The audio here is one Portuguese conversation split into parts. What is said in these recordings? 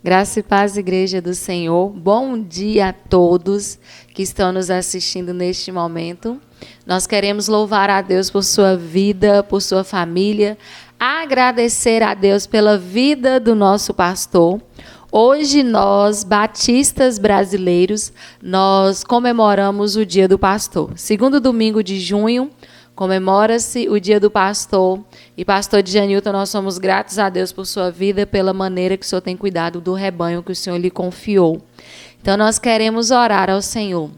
Graça e paz, Igreja do Senhor. Bom dia a todos que estão nos assistindo neste momento. Nós queremos louvar a Deus por sua vida, por sua família, agradecer a Deus pela vida do nosso pastor. Hoje nós, batistas brasileiros, nós comemoramos o Dia do Pastor. Segundo domingo de junho, comemora-se o Dia do Pastor. E pastor Djanilton, nós somos gratos a Deus por sua vida, pela maneira que o Senhor tem cuidado do rebanho que o Senhor lhe confiou. Então nós queremos orar ao Senhor,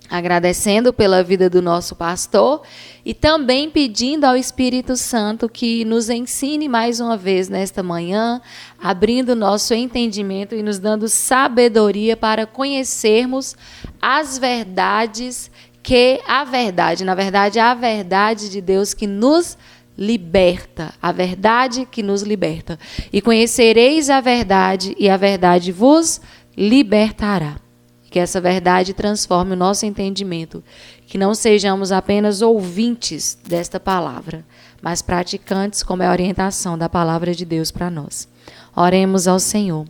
agradecendo pela vida do nosso pastor e também pedindo ao Espírito Santo que nos ensine mais uma vez nesta manhã, abrindo nosso entendimento e nos dando sabedoria para conhecermos as verdades a verdade de Deus que nos liberta, a verdade que nos liberta. E conhecereis a verdade, e a verdade vos libertará. Que essa verdade transforme o nosso entendimento, que não sejamos apenas ouvintes desta palavra, mas praticantes, como é a orientação da palavra de Deus para nós. Oremos ao Senhor.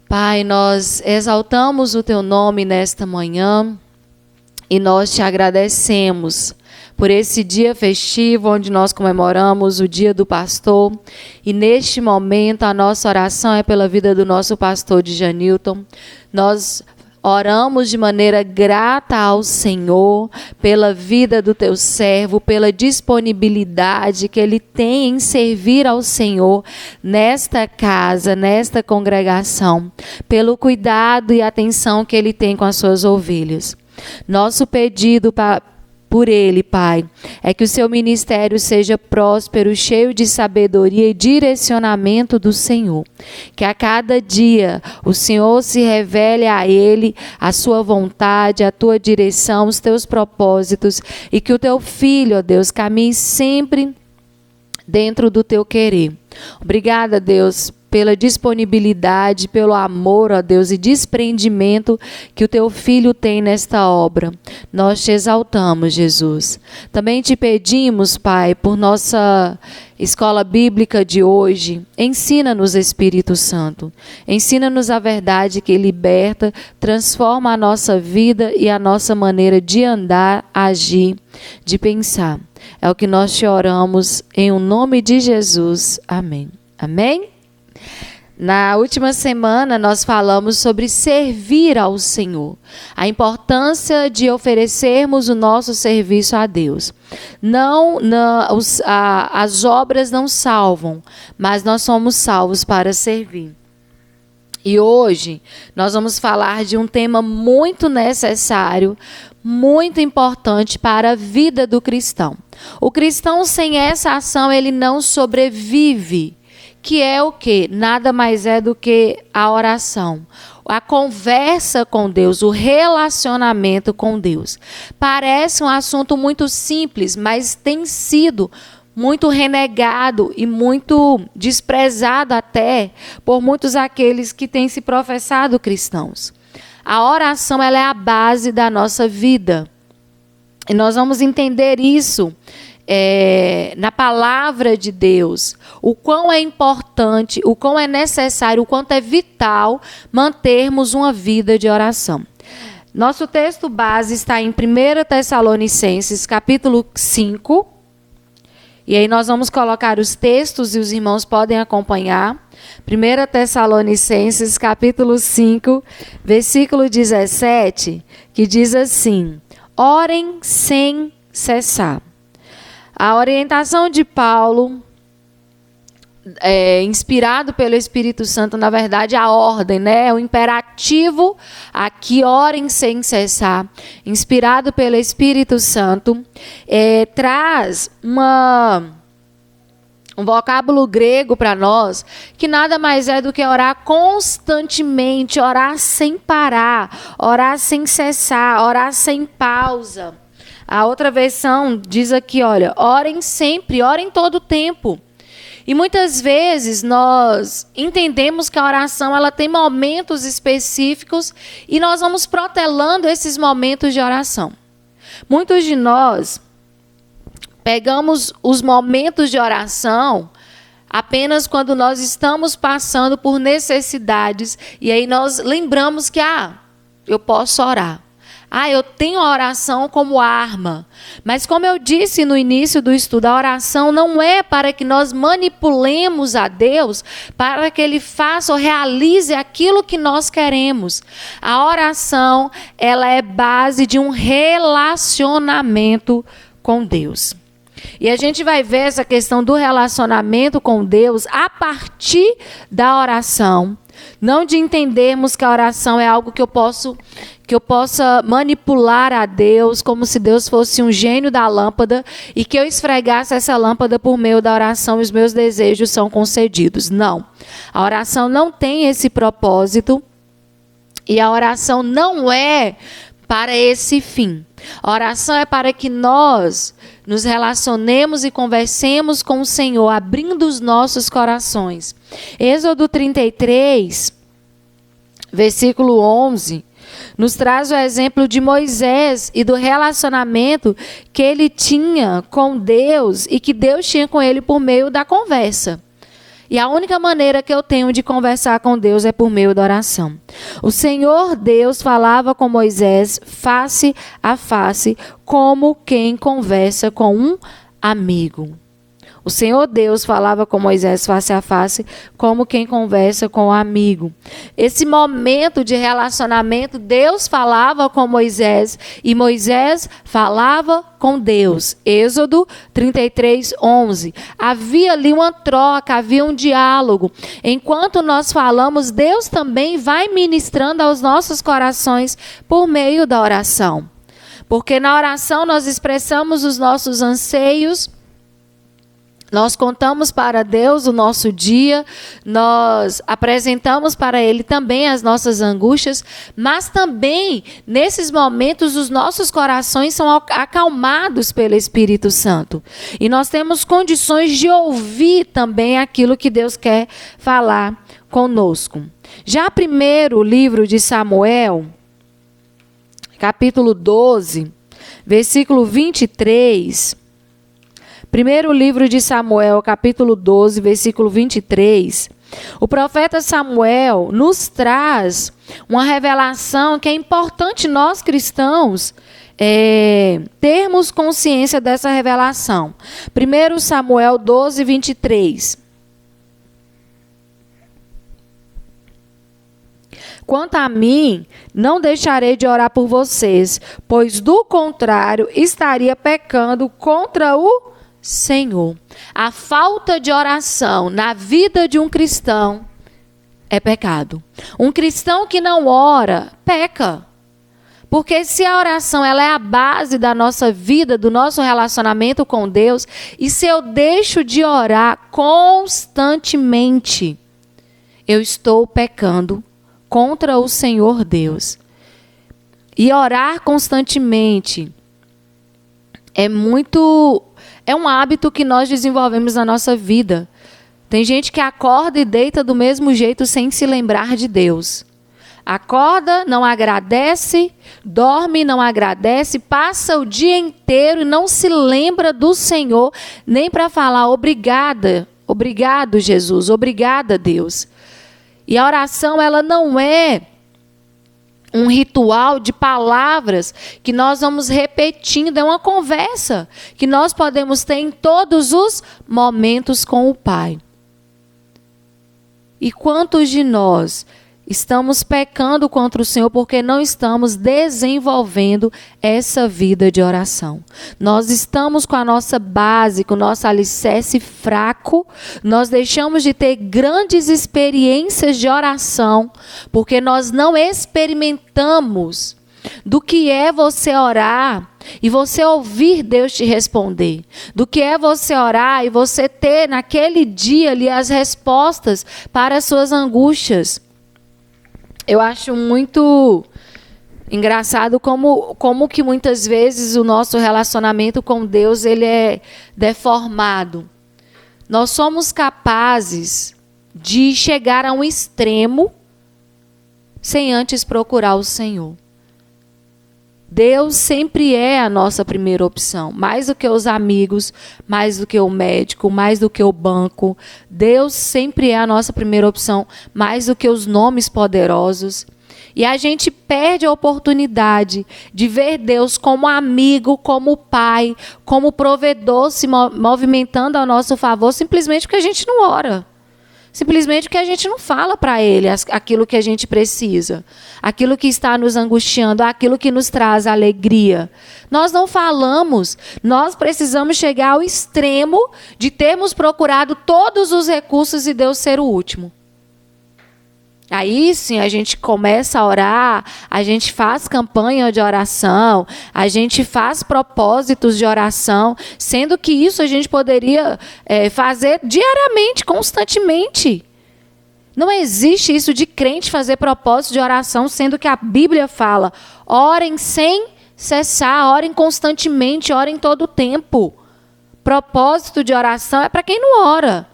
Pai, nós exaltamos o teu nome nesta manhã, e nós te agradecemos por esse dia festivo onde nós comemoramos o Dia do Pastor. E neste momento a nossa oração é pela vida do nosso pastor Djanilton. Nós oramos de maneira grata ao Senhor pela vida do teu servo, pela disponibilidade que ele tem em servir ao Senhor nesta casa, nesta congregação, pelo cuidado e atenção que ele tem com as suas ovelhas. Nosso pedido por ele, Pai, é que o seu ministério seja próspero, cheio de sabedoria e direcionamento do Senhor. Que a cada dia o Senhor se revele a ele, a sua vontade, a tua direção, os teus propósitos, e que o teu filho, ó Deus, caminhe sempre dentro do teu querer. Obrigada, Deus, pela disponibilidade, pelo amor, ó Deus, e desprendimento que o teu filho tem nesta obra. Nós te exaltamos, Jesus. Também te pedimos, Pai, por nossa escola bíblica de hoje, ensina-nos, Espírito Santo. Ensina-nos a verdade que liberta, transforma a nossa vida e a nossa maneira de andar, agir, de pensar. É o que nós te oramos em o nome de Jesus. Amém. Amém? Na última semana nós falamos sobre servir ao Senhor, a importância de oferecermos o nosso serviço a Deus. As obras não salvam, mas nós somos salvos para servir. E hoje nós vamos falar de um tema muito necessário, muito importante para a vida do cristão. O cristão sem essa ação, ele não sobrevive. Que é o quê? Nada mais é do que a oração, a conversa com Deus, o relacionamento com Deus. Parece um assunto muito simples, mas tem sido muito renegado e muito desprezado até por muitos aqueles que têm se professado cristãos. A oração, ela é a base da nossa vida. E nós vamos entender isso na palavra de Deus, o quão é importante, o quão é necessário, o quanto é vital mantermos uma vida de oração. Nosso texto base está em 1 Tessalonicenses, capítulo 5. E aí nós vamos colocar os textos e os irmãos podem acompanhar. 1 Tessalonicenses, capítulo 5, versículo 17, que diz assim: orem sem cessar. A orientação de Paulo, inspirado pelo Espírito Santo, na verdade, a ordem, né? O imperativo aqui, orem sem cessar, inspirado pelo Espírito Santo, traz um vocábulo grego para nós, que nada mais é do que orar constantemente, orar sem parar, orar sem cessar, orar sem pausa. A outra versão diz aqui, olha, orem sempre, orem todo o tempo. E muitas vezes nós entendemos que a oração ela tem momentos específicos e nós vamos protelando esses momentos de oração. Muitos de nós pegamos os momentos de oração apenas quando nós estamos passando por necessidades e aí nós lembramos que eu posso orar. Eu tenho a oração como arma. Mas como eu disse no início do estudo, a oração não é para que nós manipulemos a Deus, para que Ele faça ou realize aquilo que nós queremos. A oração, ela é base de um relacionamento com Deus. E a gente vai ver essa questão do relacionamento com Deus a partir da oração. Não de entendermos que a oração é algo que eu possa manipular a Deus, como se Deus fosse um gênio da lâmpada e que eu esfregasse essa lâmpada por meio da oração e os meus desejos são concedidos. Não. A oração não tem esse propósito e a oração não é para esse fim. A oração é para que nós nos relacionemos e conversemos com o Senhor, abrindo os nossos corações. Êxodo 33, versículo 11, nos traz o exemplo de Moisés e do relacionamento que ele tinha com Deus e que Deus tinha com ele por meio da conversa. E a única maneira que eu tenho de conversar com Deus é por meio da oração. O Senhor Deus falava com Moisés face a face, como quem conversa com um amigo. O Senhor Deus falava com Moisés face a face, como quem conversa com um amigo. Esse momento de relacionamento, Deus falava com Moisés e Moisés falava com Deus. Êxodo 33, 11. Havia ali uma troca, havia um diálogo. Enquanto nós falamos, Deus também vai ministrando aos nossos corações por meio da oração. Porque na oração nós expressamos os nossos anseios, nós contamos para Deus o nosso dia, nós apresentamos para Ele também as nossas angústias, mas também, nesses momentos, os nossos corações são acalmados pelo Espírito Santo. E nós temos condições de ouvir também aquilo que Deus quer falar conosco. Já primeiro livro de Samuel, capítulo 12, versículo 23... Primeiro livro de Samuel, capítulo 12, versículo 23. O profeta Samuel nos traz uma revelação que é importante nós cristãos termos consciência dessa revelação. Primeiro Samuel 12, 23. Quanto a mim, não deixarei de orar por vocês, pois do contrário estaria pecando contra o Senhor. A falta de oração na vida de um cristão é pecado. Um cristão que não ora, peca. Porque se a oração ela é a base da nossa vida, do nosso relacionamento com Deus, e se eu deixo de orar constantemente, eu estou pecando contra o Senhor Deus. E orar constantemente é um hábito que nós desenvolvemos na nossa vida. Tem gente que acorda e deita do mesmo jeito sem se lembrar de Deus. Acorda, não agradece, dorme, não agradece, passa o dia inteiro e não se lembra do Senhor, nem para falar obrigada, obrigado Jesus, obrigada Deus. E a oração ela não é um ritual de palavras que nós vamos repetindo, é uma conversa que nós podemos ter em todos os momentos com o Pai. E quantos de nós estamos pecando contra o Senhor porque não estamos desenvolvendo essa vida de oração? Nós estamos com a nossa base, com o nosso alicerce fraco, nós deixamos de ter grandes experiências de oração, porque nós não experimentamos do que é você orar e você ouvir Deus te responder, do que é você orar e você ter naquele dia ali as respostas para as suas angústias. Eu acho muito engraçado como que muitas vezes o nosso relacionamento com Deus ele é deformado. Nós somos capazes de chegar a um extremo sem antes procurar o Senhor. Deus sempre é a nossa primeira opção, mais do que os amigos, mais do que o médico, mais do que o banco. Deus sempre é a nossa primeira opção, mais do que os nomes poderosos. E a gente perde a oportunidade de ver Deus como amigo, como pai, como provedor se movimentando ao nosso favor, simplesmente porque a gente não ora. Simplesmente porque a gente não fala para Ele aquilo que a gente precisa, aquilo que está nos angustiando, aquilo que nos traz alegria. Nós não falamos, nós precisamos chegar ao extremo de termos procurado todos os recursos e Deus ser o último. Aí sim a gente começa a orar, a gente faz campanha de oração, a gente faz propósitos de oração, sendo que isso a gente poderia fazer diariamente, constantemente. Não existe isso de crente fazer propósito de oração, sendo que a Bíblia fala, orem sem cessar, orem constantemente, orem todo o tempo. Propósito de oração é para quem não ora.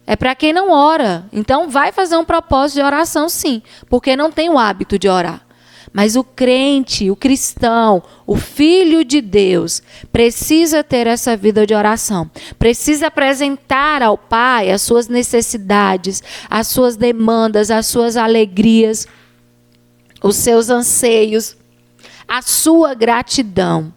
É para quem não ora. Então, vai fazer um propósito de oração, sim, porque não tem o hábito de orar. Mas o crente, o cristão, o filho de Deus, precisa ter essa vida de oração. Precisa apresentar ao Pai as suas necessidades, as suas demandas, as suas alegrias, os seus anseios, a sua gratidão.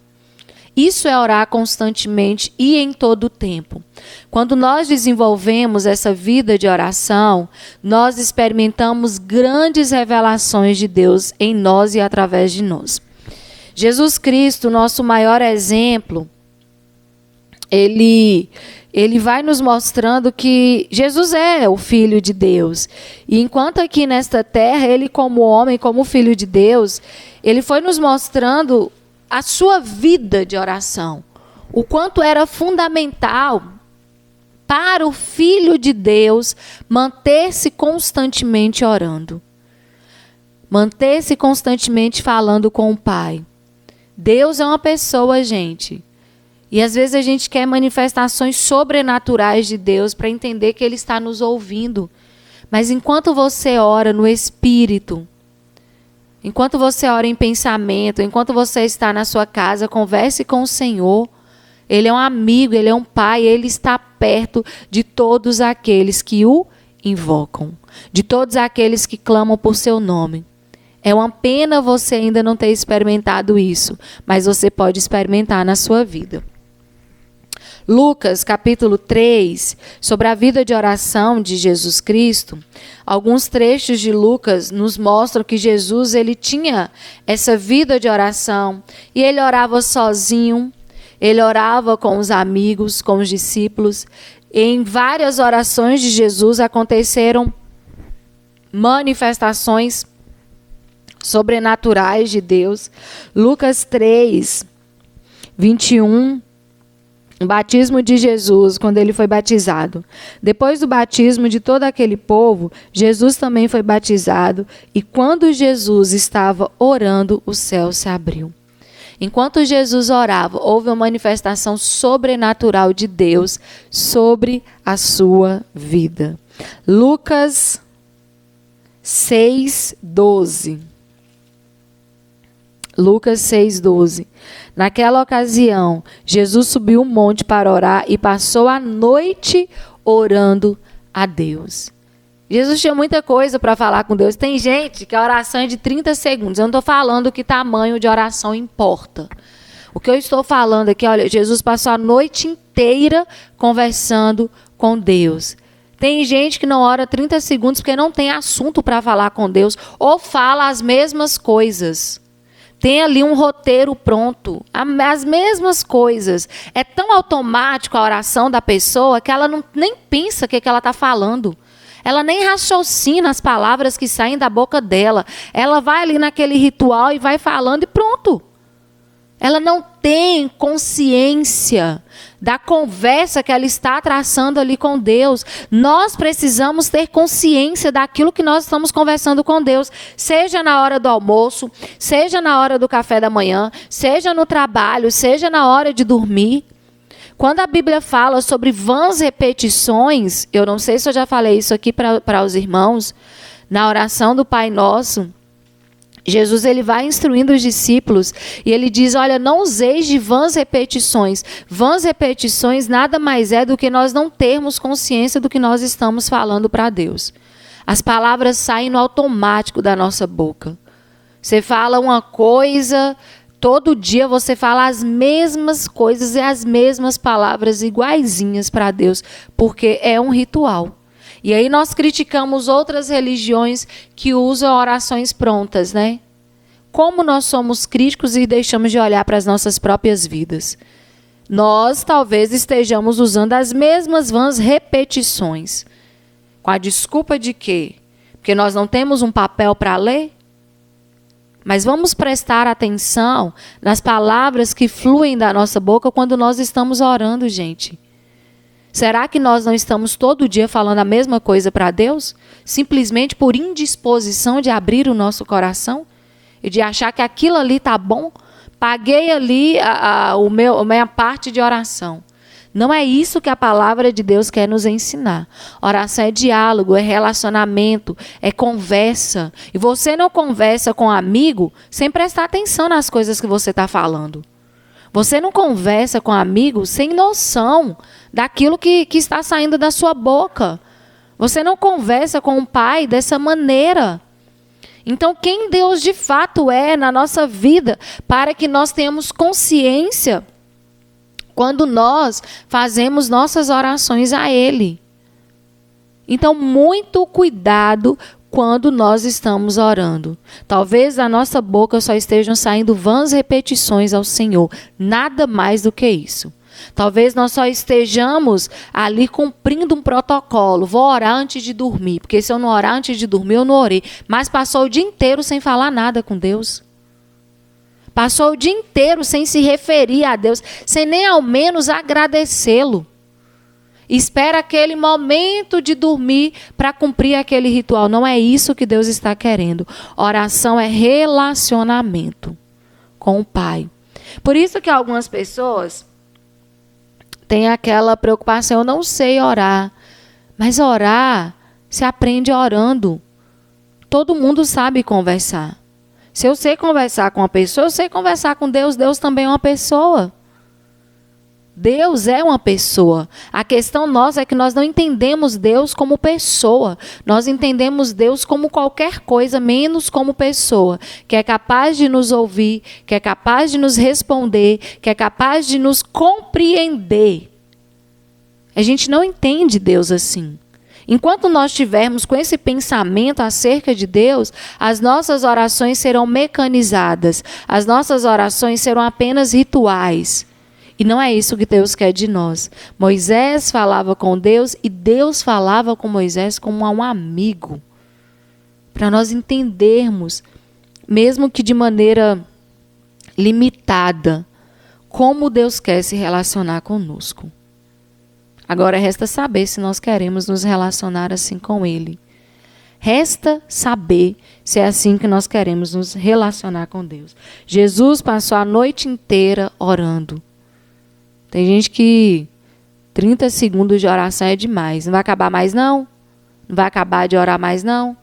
Isso é orar constantemente e em todo o tempo. Quando nós desenvolvemos essa vida de oração, nós experimentamos grandes revelações de Deus em nós e através de nós. Jesus Cristo, nosso maior exemplo, ele vai nos mostrando que Jesus é o Filho de Deus. E enquanto aqui nesta terra, ele como homem, como Filho de Deus, ele foi nos mostrando a sua vida de oração, o quanto era fundamental para o Filho de Deus manter-se constantemente orando, manter-se constantemente falando com o Pai. Deus é uma pessoa, gente, e às vezes a gente quer manifestações sobrenaturais de Deus para entender que Ele está nos ouvindo, mas enquanto você ora no Espírito, enquanto você ora em pensamento, enquanto você está na sua casa, converse com o Senhor. Ele é um amigo, Ele é um pai, Ele está perto de todos aqueles que o invocam, de todos aqueles que clamam por seu nome. É uma pena você ainda não ter experimentado isso, mas você pode experimentar na sua vida. Lucas, capítulo 3, sobre a vida de oração de Jesus Cristo, alguns trechos de Lucas nos mostram que Jesus ele tinha essa vida de oração e ele orava sozinho, ele orava com os amigos, com os discípulos. Em várias orações de Jesus aconteceram manifestações sobrenaturais de Deus. Lucas 3, 21. O batismo de Jesus, quando ele foi batizado. Depois do batismo de todo aquele povo, Jesus também foi batizado. E quando Jesus estava orando, o céu se abriu. Enquanto Jesus orava, houve uma manifestação sobrenatural de Deus sobre a sua vida. Lucas 6:12. Lucas 6:12. Naquela ocasião, Jesus subiu um monte para orar e passou a noite orando a Deus. Jesus tinha muita coisa para falar com Deus. Tem gente que a oração é de 30 segundos. Eu não estou falando que tamanho de oração importa. O que eu estou falando aqui, olha, Jesus passou a noite inteira conversando com Deus. Tem gente que não ora 30 segundos porque não tem assunto para falar com Deus ou fala as mesmas coisas. Tem ali um roteiro pronto, as mesmas coisas. É tão automático a oração da pessoa que ela nem pensa o que ela está falando. Ela nem raciocina as palavras que saem da boca dela. Ela vai ali naquele ritual e vai falando e pronto. Ela não tem consciência da conversa que ela está traçando ali com Deus. Nós precisamos ter consciência daquilo que nós estamos conversando com Deus. Seja na hora do almoço, seja na hora do café da manhã, seja no trabalho, seja na hora de dormir. Quando a Bíblia fala sobre vãs repetições, eu não sei se eu já falei isso aqui para os irmãos, na oração do Pai Nosso, Jesus ele vai instruindo os discípulos e ele diz, olha, não useis de vãs repetições. Vãs repetições nada mais é do que nós não termos consciência do que nós estamos falando para Deus. As palavras saem no automático da nossa boca. Você fala uma coisa, todo dia você fala as mesmas coisas e as mesmas palavras iguaizinhas para Deus, porque é um ritual. E aí nós criticamos outras religiões que usam orações prontas, né? Como nós somos críticos e deixamos de olhar para as nossas próprias vidas. Nós talvez estejamos usando as mesmas vãs repetições. Com a desculpa de quê? Porque nós não temos um papel para ler? Mas vamos prestar atenção nas palavras que fluem da nossa boca quando nós estamos orando, gente. Será que nós não estamos todo dia falando a mesma coisa para Deus? Simplesmente por indisposição de abrir o nosso coração? E de achar que aquilo ali está bom? Paguei ali a minha parte de oração. Não é isso que a palavra de Deus quer nos ensinar. Oração é diálogo, é relacionamento, é conversa. E você não conversa com um amigo sem prestar atenção nas coisas que você está falando. Você não conversa com um amigo sem noção daquilo que está saindo da sua boca. Você não conversa com um pai dessa maneira. Então, quem Deus de fato é na nossa vida, para que nós tenhamos consciência quando nós fazemos nossas orações a Ele. Então, muito cuidado quando nós estamos orando. Talvez da nossa boca só estejam saindo vãs repetições ao Senhor. Nada mais do que isso. Talvez nós só estejamos ali cumprindo um protocolo. Vou orar antes de dormir, porque se eu não orar antes de dormir, eu não orei. Mas passou o dia inteiro sem falar nada com Deus. Passou o dia inteiro sem se referir a Deus, sem nem ao menos agradecê-lo. Espera aquele momento de dormir para cumprir aquele ritual. Não é isso que Deus está querendo. Oração é relacionamento com o Pai. Por isso que algumas pessoas têm aquela preocupação, eu não sei orar. Mas orar se aprende orando. Todo mundo sabe conversar. Se eu sei conversar com uma pessoa, eu sei conversar com Deus. Deus também é uma pessoa. Deus é uma pessoa. A questão nossa é que nós não entendemos Deus como pessoa. Nós entendemos Deus como qualquer coisa, menos como pessoa. Que é capaz de nos ouvir, que é capaz de nos responder, que é capaz de nos compreender. A gente não entende Deus assim. Enquanto nós estivermos com esse pensamento acerca de Deus, as nossas orações serão mecanizadas. As nossas orações serão apenas rituais. E não é isso que Deus quer de nós. Moisés falava com Deus e Deus falava com Moisés como a um amigo. Para nós entendermos, mesmo que de maneira limitada, como Deus quer se relacionar conosco. Agora resta saber se nós queremos nos relacionar assim com Ele. Resta saber se é assim que nós queremos nos relacionar com Deus. Jesus passou a noite inteira orando. Tem gente que 30 segundos de oração é demais. Não vai acabar mais não? Não vai acabar de orar mais não?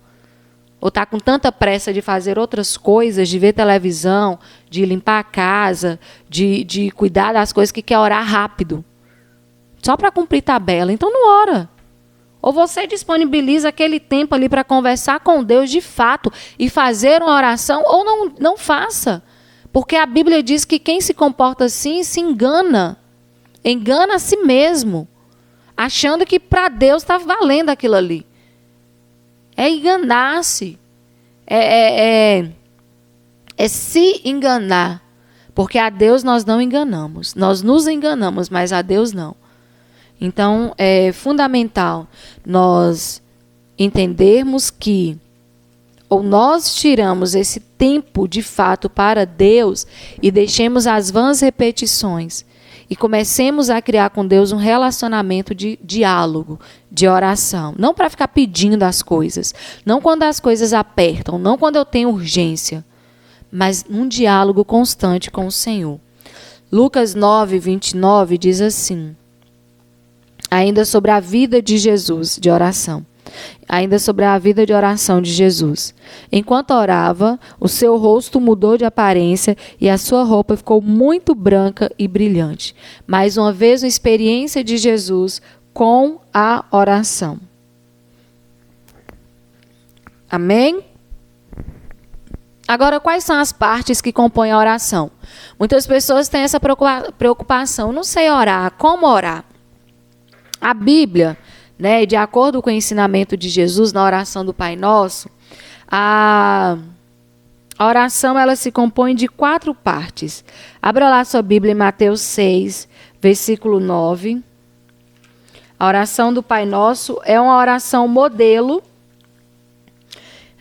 Ou está com tanta pressa de fazer outras coisas, de ver televisão, de limpar a casa, de cuidar das coisas que quer orar rápido. Só para cumprir tabela. Então não ora. Ou você disponibiliza aquele tempo ali para conversar com Deus de fato e fazer uma oração, ou não faça. Porque a Bíblia diz que quem se comporta assim se engana. Engana a si mesmo, achando que para Deus está valendo aquilo ali. É enganar-se. É se enganar. Porque a Deus nós não enganamos. Nós nos enganamos, mas a Deus não. Então, é fundamental nós entendermos que ou nós tiramos esse tempo de fato para Deus e deixemos as vãs repetições e comecemos a criar com Deus um relacionamento de diálogo, de oração. Não para ficar pedindo as coisas, não quando as coisas apertam, não quando eu tenho urgência, mas um diálogo constante com o Senhor. Lucas 9, 29 diz assim, ainda sobre a vida de Jesus, de oração. Ainda sobre a vida de oração de Jesus. Enquanto orava, o seu rosto mudou de aparência e a sua roupa ficou muito branca e brilhante. Mais uma vez, uma experiência de Jesus com a oração. Amém? Agora, quais são as partes que compõem a oração? Muitas pessoas têm essa preocupação. Não sei orar. Como orar? A Bíblia, né, de acordo com o ensinamento de Jesus na oração do Pai Nosso, a oração ela se compõe de 4 partes. Abra lá sua Bíblia em Mateus 6, versículo 9. A oração do Pai Nosso é uma oração modelo,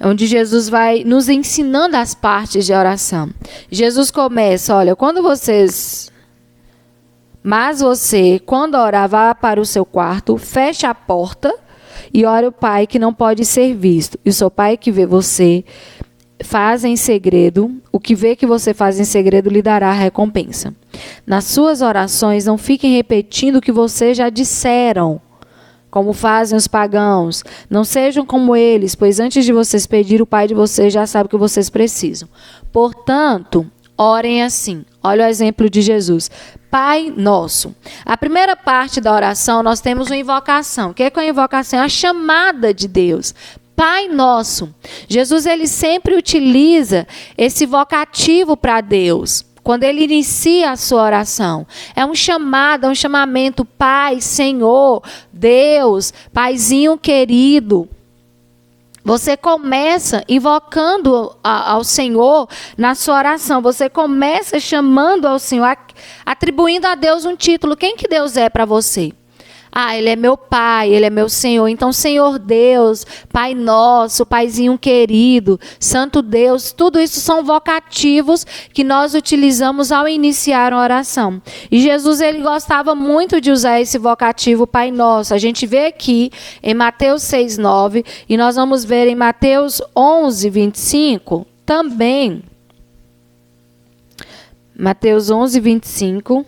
onde Jesus vai nos ensinando as partes de oração. Jesus começa, olha, Mas você, quando orar, vá para o seu quarto, feche a porta e ore ao Pai que não pode ser visto. E o seu Pai que vê você faz em segredo, o que vê que você faz em segredo lhe dará a recompensa. Nas suas orações, não fiquem repetindo o que vocês já disseram, como fazem os pagãos. Não sejam como eles, pois antes de vocês pedir, o Pai de vocês já sabe o que vocês precisam. Portanto, orem assim. Olha o exemplo de Jesus. Pai Nosso. A primeira parte da oração, nós temos uma invocação. O que é a invocação? É a chamada de Deus. Pai Nosso. Jesus, ele sempre utiliza esse vocativo para Deus. Quando ele inicia a sua oração, é um chamado, é um chamamento, Pai, Senhor, Deus, Paizinho querido. Você começa invocando ao Senhor na sua oração. Você começa chamando ao Senhor, atribuindo a Deus um título. Quem que Deus é para você? Ele é meu Pai, Ele é meu Senhor. Então, Senhor Deus, Pai Nosso, Paizinho querido, Santo Deus, tudo isso são vocativos que nós utilizamos ao iniciar uma oração. E Jesus, ele gostava muito de usar esse vocativo Pai Nosso. A gente vê aqui em Mateus 6:9 e nós vamos ver em Mateus 11:25 também. Mateus 11:25.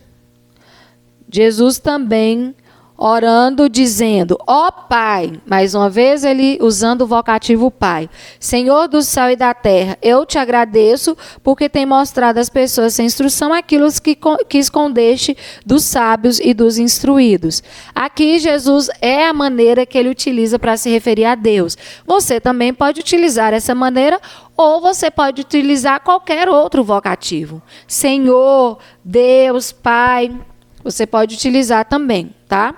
Jesus também orando, dizendo, ó Pai, mais uma vez ele usando o vocativo Pai, Senhor do céu e da terra, eu te agradeço porque tem mostrado às pessoas sem instrução aquilo que escondeste dos sábios e dos instruídos. Aqui Jesus é a maneira que ele utiliza para se referir a Deus. Você também pode utilizar essa maneira ou você pode utilizar qualquer outro vocativo. Senhor, Deus, Pai, você pode utilizar também, tá?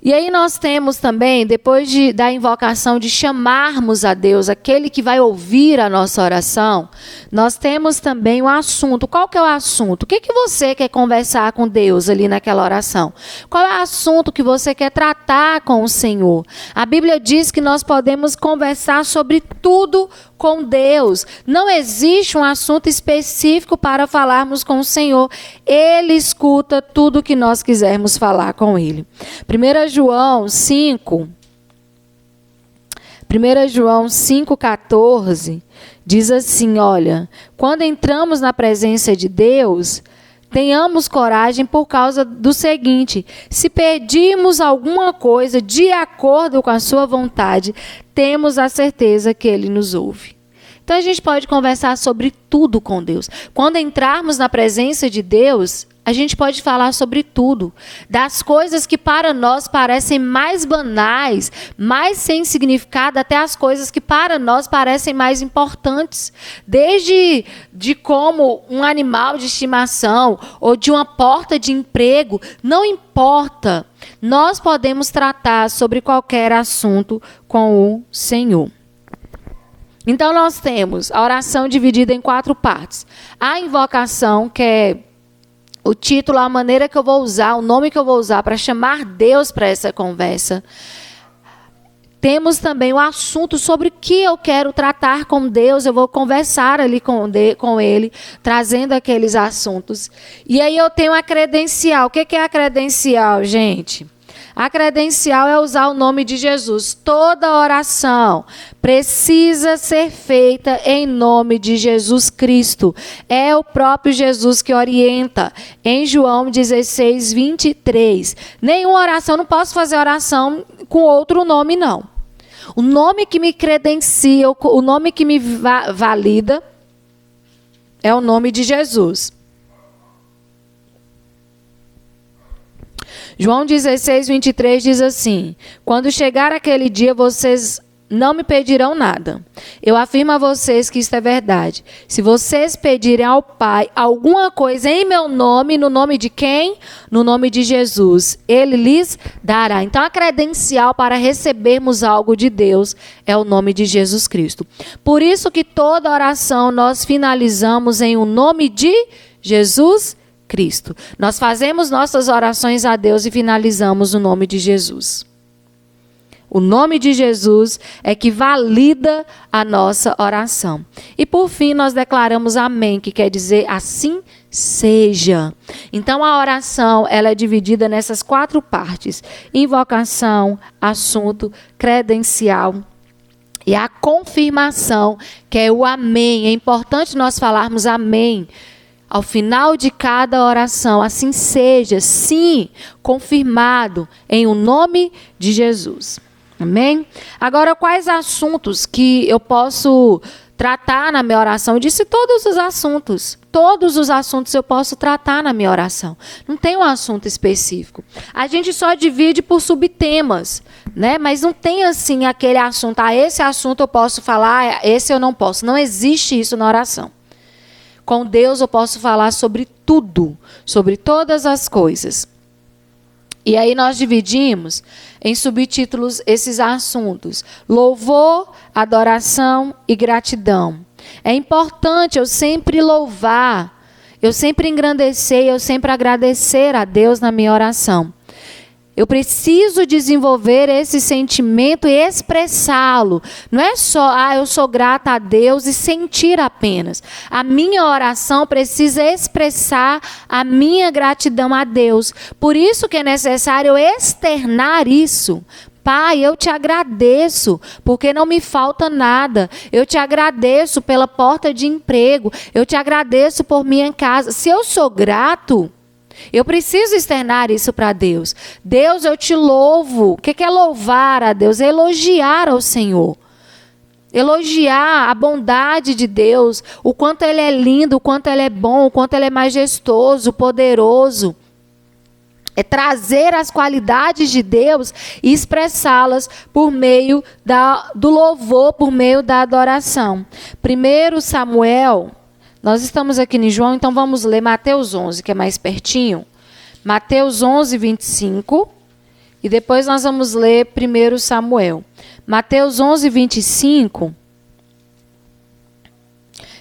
E aí nós temos também, depois da invocação de chamarmos a Deus, aquele que vai ouvir a nossa oração, nós temos também o assunto. Qual que é o assunto? O que você quer conversar com Deus ali naquela oração? Qual é o assunto que você quer tratar com o Senhor? A Bíblia diz que nós podemos conversar sobre tudo com Deus. Não existe um assunto específico para falarmos com o Senhor. Ele escuta tudo que nós quisermos falar com Ele. 1 João 5,14 diz assim, olha, quando entramos na presença de Deus, tenhamos coragem por causa do seguinte, se pedirmos alguma coisa de acordo com a sua vontade, temos a certeza que Ele nos ouve. Então a gente pode conversar sobre tudo com Deus. Quando entrarmos na presença de Deus, a gente pode falar sobre tudo. Das coisas que para nós parecem mais banais, mais sem significado, até as coisas que para nós parecem mais importantes. Desde de como um animal de estimação ou de uma porta de emprego, não importa. Nós podemos tratar sobre qualquer assunto com o Senhor. Então nós temos a oração dividida em 4 partes. A invocação, que é o título, a maneira que eu vou usar, o nome que eu vou usar para chamar Deus para essa conversa. Temos também o assunto sobre o que eu quero tratar com Deus. Eu vou conversar ali com Ele, trazendo aqueles assuntos. E aí eu tenho a credencial. O que é a credencial, gente? A credencial é usar o nome de Jesus. Toda oração precisa ser feita em nome de Jesus Cristo. É o próprio Jesus que orienta. Em João 16, 23. Nenhuma oração, não posso fazer oração com outro nome, não. O nome que me credencia, o nome que me valida é o nome de Jesus. João 16, 23 diz assim: quando chegar aquele dia, vocês não me pedirão nada. Eu afirmo a vocês que isto é verdade. Se vocês pedirem ao Pai alguma coisa em meu nome, no nome de quem? No nome de Jesus, Ele lhes dará. Então, a credencial para recebermos algo de Deus é o nome de Jesus Cristo. Por isso que toda oração nós finalizamos em o nome de Jesus Cristo. Nós fazemos nossas orações a Deus e finalizamos no nome de Jesus. O nome de Jesus é que valida a nossa oração. E por fim, nós declaramos amém, que quer dizer assim seja. Então, a oração ela é dividida nessas 4 partes: invocação, assunto, credencial e a confirmação, que é o amém. É importante nós falarmos amém ao final de cada oração. Assim seja, sim, confirmado em o nome de Jesus. Amém? Agora, quais assuntos que eu posso tratar na minha oração? Eu disse todos os assuntos. Todos os assuntos eu posso tratar na minha oração. Não tem um assunto específico. A gente só divide por subtemas, né? Mas não tem assim aquele assunto. Esse assunto eu posso falar, esse eu não posso. Não existe isso na oração. Com Deus eu posso falar sobre tudo, sobre todas as coisas. E aí nós dividimos em subtítulos esses assuntos: louvor, adoração e gratidão. É importante eu sempre louvar, eu sempre engrandecer, eu sempre agradecer a Deus na minha oração. Eu preciso desenvolver esse sentimento e expressá-lo. Não é só, eu sou grata a Deus e sentir apenas. A minha oração precisa expressar a minha gratidão a Deus. Por isso que é necessário eu externar isso. Pai, eu te agradeço, porque não me falta nada. Eu te agradeço pela porta de emprego. Eu te agradeço por minha casa. Se eu sou grato, eu preciso externar isso para Deus. Deus, eu te louvo. O que é louvar a Deus? É elogiar ao Senhor. Elogiar a bondade de Deus, o quanto Ele é lindo, o quanto Ele é bom, o quanto Ele é majestoso, poderoso. É trazer as qualidades de Deus e expressá-las por meio do louvor, por meio da adoração. 1 Samuel... Nós estamos aqui em João, então vamos ler Mateus 11, que é mais pertinho. Mateus 11, 25. E depois nós vamos ler 1 Samuel. Mateus 11, 25.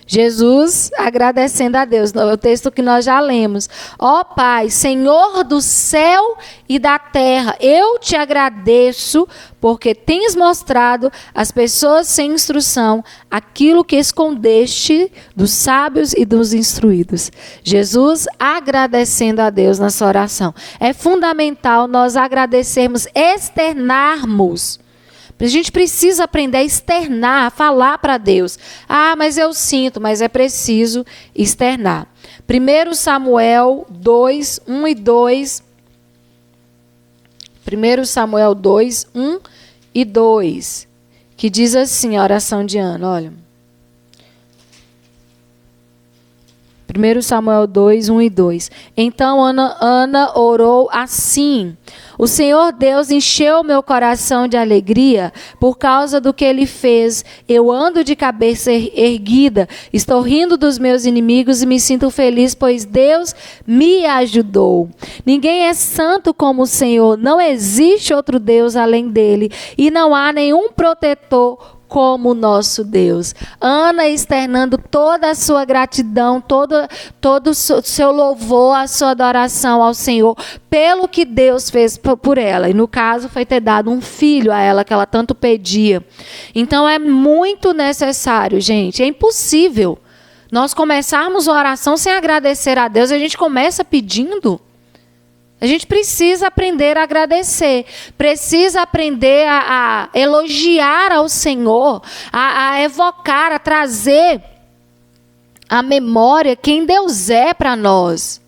Jesus agradecendo a Deus, é o texto que nós já lemos. Ó Pai, Senhor do céu e da terra, eu te agradeço porque tens mostrado às pessoas sem instrução aquilo que escondeste dos sábios e dos instruídos. Jesus agradecendo a Deus nessa oração. É fundamental nós agradecermos, externarmos. A gente precisa aprender a externar, a falar para Deus. Mas eu sinto, mas é preciso externar. 1 Samuel 2, 1 e 2. 1 Samuel 2, 1 e 2. Que diz assim a oração de Ana, olha. 1 Samuel 2, 1 e 2. Então Ana orou assim: o Senhor Deus encheu meu coração de alegria por causa do que Ele fez. Eu ando de cabeça erguida, estou rindo dos meus inimigos e me sinto feliz, pois Deus me ajudou. Ninguém é santo como o Senhor, não existe outro Deus além dele, e não há nenhum protetor como o nosso Deus. Ana externando toda a sua gratidão, todo o seu louvor, a sua adoração ao Senhor, pelo que Deus fez por ela. E no caso foi ter dado um filho a ela, que ela tanto pedia. Então é muito necessário, gente. É impossível nós começarmos a oração sem agradecer a Deus. A gente começa pedindo. A gente precisa aprender a agradecer, precisa aprender a elogiar ao Senhor, a evocar, a trazer à memória quem Deus é para nós.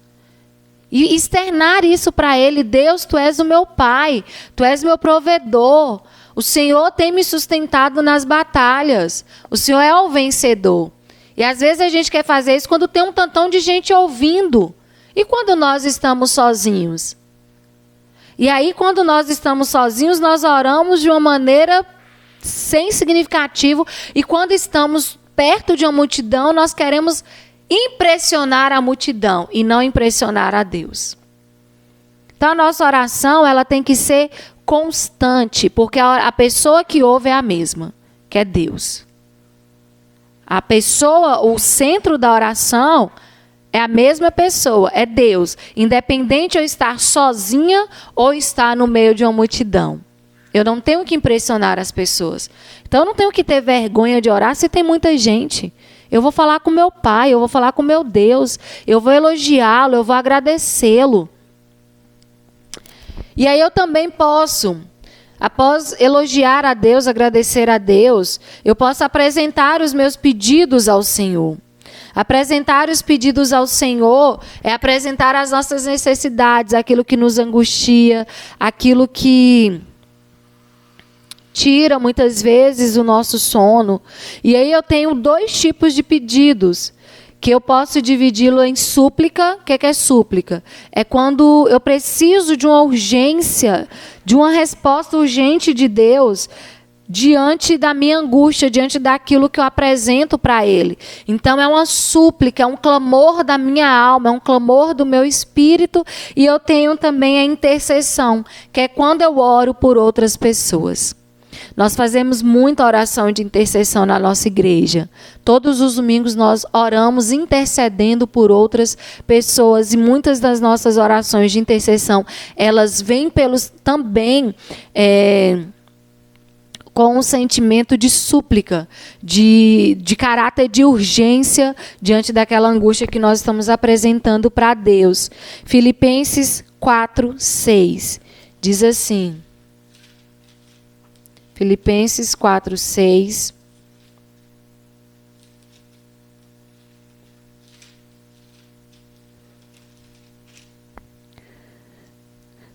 E externar isso para Ele. Deus, Tu és o meu Pai, Tu és meu provedor. O Senhor tem me sustentado nas batalhas. O Senhor é o vencedor. E às vezes a gente quer fazer isso quando tem um tantão de gente ouvindo. E quando nós estamos sozinhos? E aí, quando nós estamos sozinhos, nós oramos de uma maneira sem significativo. E quando estamos perto de uma multidão, nós queremos impressionar a multidão e não impressionar a Deus. Então, a nossa oração, ela tem que ser constante, porque a pessoa que ouve é a mesma, que é Deus. A pessoa, o centro da oração é a mesma pessoa, é Deus. Independente eu estar sozinha ou estar no meio de uma multidão. Eu não tenho que impressionar as pessoas. Então eu não tenho que ter vergonha de orar se tem muita gente. Eu vou falar com meu Pai, eu vou falar com meu Deus. Eu vou elogiá-lo, eu vou agradecê-lo. E aí eu também posso, após elogiar a Deus, agradecer a Deus, eu posso apresentar os meus pedidos ao Senhor. Apresentar os pedidos ao Senhor é apresentar as nossas necessidades, aquilo que nos angustia, aquilo que tira muitas vezes o nosso sono. E aí eu tenho 2 tipos de pedidos, que eu posso dividi-lo em súplica. O que é súplica? É quando eu preciso de uma urgência, de uma resposta urgente de Deus, diante da minha angústia, diante daquilo que eu apresento para Ele. Então é uma súplica, é um clamor da minha alma, é um clamor do meu espírito. E eu tenho também a intercessão, que é quando eu oro por outras pessoas. Nós fazemos muita oração de intercessão na nossa igreja. Todos os domingos nós oramos intercedendo por outras pessoas. E muitas das nossas orações de intercessão, elas vêm também com um sentimento de súplica, de caráter de urgência diante daquela angústia que nós estamos apresentando para Deus. Filipenses 4:6 diz assim. Filipenses 4:6.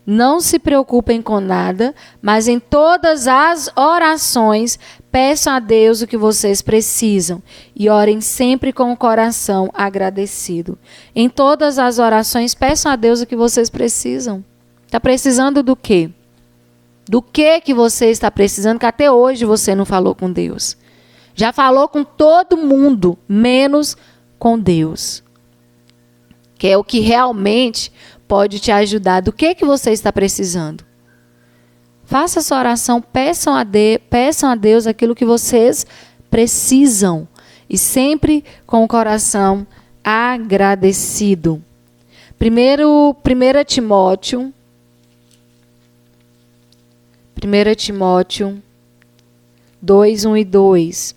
Não se preocupem com nada, mas em todas as orações peçam a Deus o que vocês precisam e orem sempre com o coração agradecido. Em todas as orações peçam a Deus o que vocês precisam. Está precisando do quê? Do que você está precisando, que até hoje você não falou com Deus. Já falou com todo mundo, menos com Deus. Que é o que realmente pode te ajudar. Do que você está precisando? Faça essa oração, peçam a Deus aquilo que vocês precisam. E sempre com o coração agradecido. 1 Timóteo 2, 1 e 2.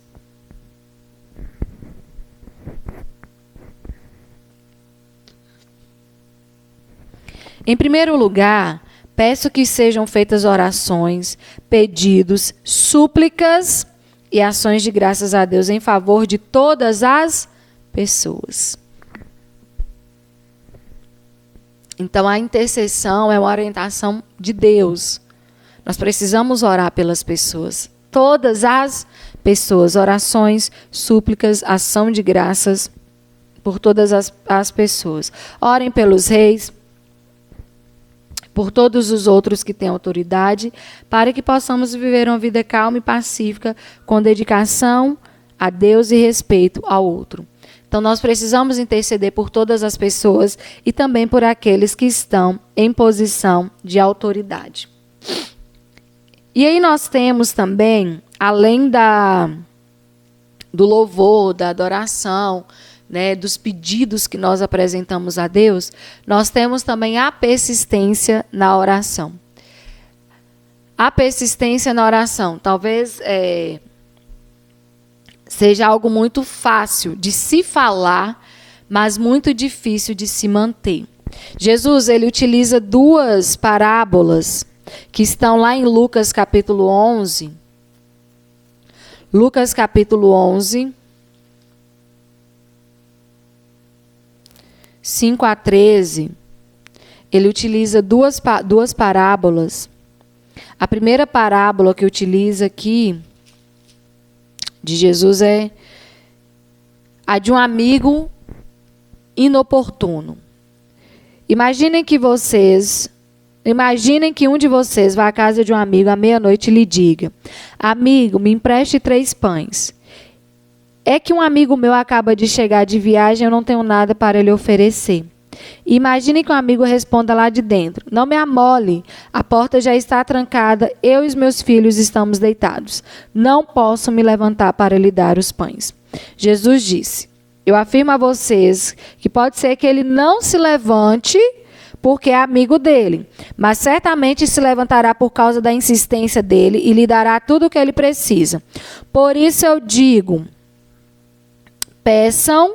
Em primeiro lugar, peço que sejam feitas orações, pedidos, súplicas e ações de graças a Deus em favor de todas as pessoas. Então, a intercessão é uma orientação de Deus. Nós precisamos orar pelas pessoas. Todas as pessoas. Orações, súplicas, ação de graças por todas as pessoas. Orem pelos reis, por todos os outros que têm autoridade, para que possamos viver uma vida calma e pacífica, com dedicação a Deus e respeito ao outro. Então, nós precisamos interceder por todas as pessoas e também por aqueles que estão em posição de autoridade. E aí nós temos também, além do louvor, da adoração, né, dos pedidos que nós apresentamos a Deus, nós temos também a persistência na oração. A persistência na oração, talvez seja algo muito fácil de se falar, mas muito difícil de se manter. Jesus, ele utiliza duas parábolas que estão lá em Lucas capítulo 11. Lucas capítulo 11, 5 a 13. Ele utiliza duas parábolas. A primeira parábola que utiliza aqui de Jesus é a de um amigo inoportuno. Imaginem que um de vocês vá à casa de um amigo à meia-noite e lhe diga: amigo, me empreste 3 pães. É que um amigo meu acaba de chegar de viagem e eu não tenho nada para lhe oferecer. Imagine que um amigo responda lá de dentro: não me amole, a porta já está trancada, eu e os meus filhos estamos deitados. Não posso me levantar para lhe dar os pães. Jesus disse: eu afirmo a vocês que pode ser que ele não se levante porque é amigo dele, mas certamente se levantará por causa da insistência dele e lhe dará tudo o que ele precisa. Por isso eu digo: peçam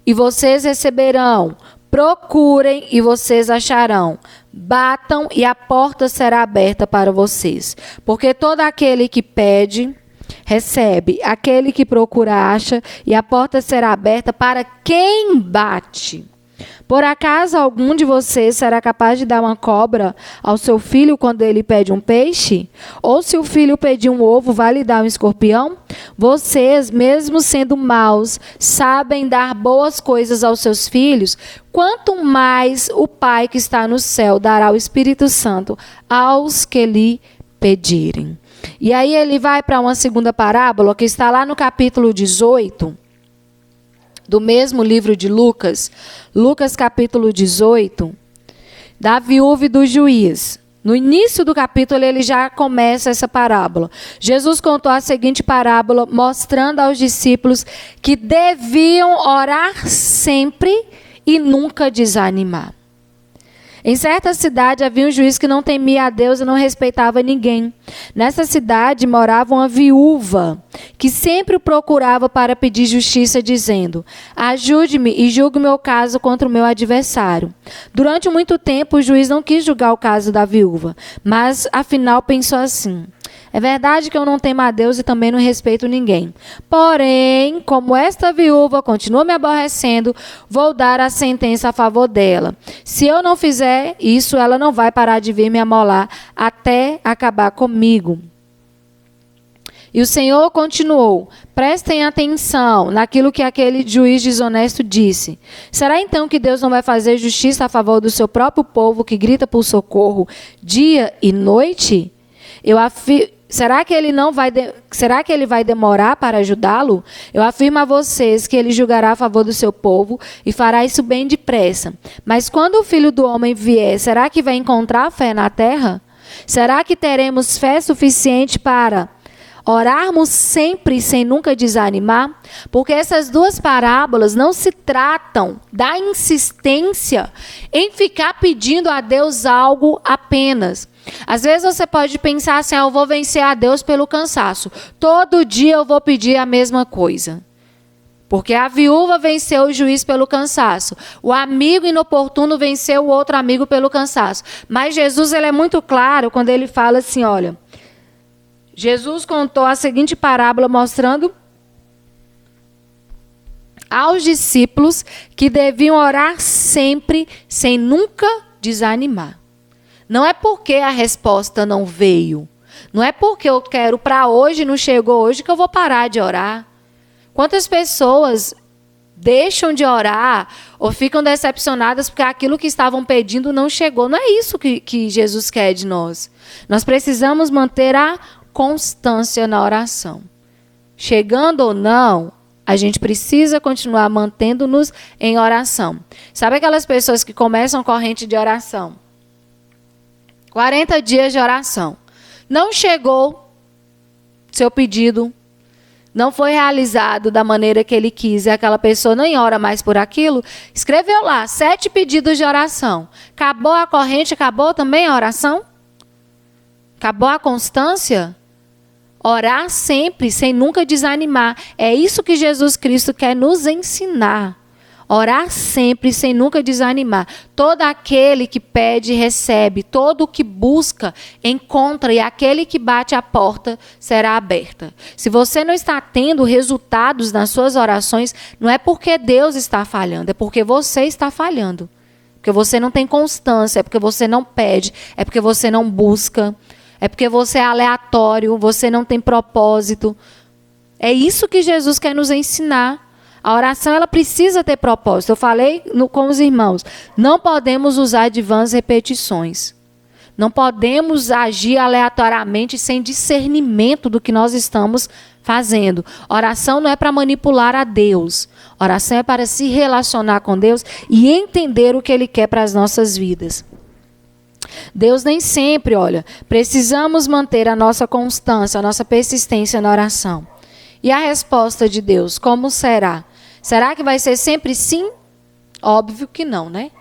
e vocês receberão. Procurem e vocês acharão. Batam e a porta será aberta para vocês. Porque todo aquele que pede, recebe. Aquele que procura, acha. E a porta será aberta para quem bate. Por acaso algum de vocês será capaz de dar uma cobra ao seu filho quando ele pede um peixe? Ou se o filho pedir um ovo, vai lhe dar um escorpião? Vocês, mesmo sendo maus, sabem dar boas coisas aos seus filhos? Quanto mais o Pai que está no céu dará o Espírito Santo aos que lhe pedirem. E aí ele vai para uma segunda parábola que está lá no capítulo 18. Do mesmo livro de Lucas, Lucas capítulo 18, da viúva e do juiz. No início do capítulo, ele já começa essa parábola. Jesus contou a seguinte parábola, mostrando aos discípulos que deviam orar sempre e nunca desanimar. Em certa cidade havia um juiz que não temia a Deus e não respeitava ninguém. Nessa cidade morava uma viúva que sempre o procurava para pedir justiça, dizendo: ajude-me e julgue o meu caso contra o meu adversário. Durante muito tempo o juiz não quis julgar o caso da viúva, mas afinal pensou assim: é verdade que eu não temo a Deus e também não respeito ninguém. Porém, como esta viúva continua me aborrecendo, vou dar a sentença a favor dela. Se eu não fizer isso, ela não vai parar de vir me amolar até acabar comigo. E o Senhor continuou: prestem atenção naquilo que aquele juiz desonesto disse. Será então que Deus não vai fazer justiça a favor do seu próprio povo que grita por socorro dia e noite? Será que ele vai demorar para ajudá-lo? Eu afirmo a vocês que ele julgará a favor do seu povo e fará isso bem depressa. Mas quando o Filho do Homem vier, será que vai encontrar fé na terra? Será que teremos fé suficiente para orarmos sempre sem nunca desanimar? Porque essas duas parábolas não se tratam da insistência em ficar pedindo a Deus algo apenas. Às vezes você pode pensar assim: eu vou vencer a Deus pelo cansaço. Todo dia eu vou pedir a mesma coisa. Porque a viúva venceu o juiz pelo cansaço. O amigo inoportuno venceu o outro amigo pelo cansaço. Mas Jesus, ele é muito claro quando ele fala assim, olha... Jesus contou a seguinte parábola mostrando aos discípulos que deviam orar sempre sem nunca desanimar. Não é porque a resposta não veio. Não é porque eu quero para hoje, não chegou hoje, que eu vou parar de orar. Quantas pessoas deixam de orar ou ficam decepcionadas porque aquilo que estavam pedindo não chegou? Não é isso que Jesus quer de nós. Nós precisamos manter a constância na oração. Chegando ou não, a gente precisa continuar mantendo-nos em oração. Sabe aquelas pessoas que começam corrente de oração? 40 dias de oração. Não chegou seu pedido, não foi realizado da maneira que ele quis, e aquela pessoa nem ora mais por aquilo, escreveu lá 7 pedidos de oração. Acabou a corrente, acabou também a oração? Acabou a constância? Orar sempre, sem nunca desanimar. É isso que Jesus Cristo quer nos ensinar. Orar sempre, sem nunca desanimar. Todo aquele que pede, recebe. Todo o que busca, encontra. E aquele que bate a porta, será aberta. Se você não está tendo resultados nas suas orações, não é porque Deus está falhando, é porque você está falhando. Porque você não tem constância, é porque você não pede, é porque você não busca, é porque você é aleatório, você não tem propósito. É isso que Jesus quer nos ensinar. A oração, ela precisa ter propósito. Eu falei com os irmãos, não podemos usar de vãs repetições. Não podemos agir aleatoriamente sem discernimento do que nós estamos fazendo. Oração não é para manipular a Deus. Oração é para se relacionar com Deus e entender o que Ele quer para as nossas vidas. Deus nem sempre, precisamos manter a nossa constância, a nossa persistência na oração. E a resposta de Deus, como será? Será que vai ser sempre sim? Óbvio que não, né?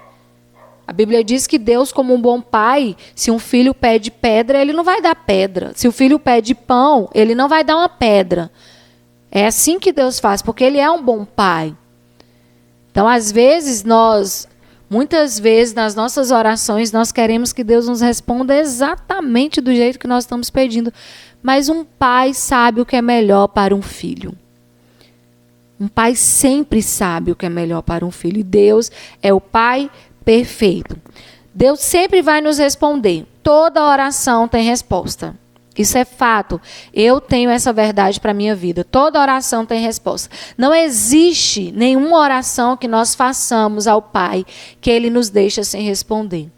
A Bíblia diz que Deus, como um bom pai, se um filho pede pedra, ele não vai dar pedra. Se o filho pede pão, ele não vai dar uma pedra. É assim que Deus faz, porque Ele é um bom pai. Então, às vezes, muitas vezes, nas nossas orações, nós queremos que Deus nos responda exatamente do jeito que nós estamos pedindo. Mas um pai sabe o que é melhor para um filho. Um pai sempre sabe o que é melhor para um filho. E Deus é o pai perfeito. Deus sempre vai nos responder. Toda oração tem resposta. Isso é fato. Eu tenho essa verdade para a minha vida. Toda oração tem resposta. Não existe nenhuma oração que nós façamos ao Pai que Ele nos deixa sem responder.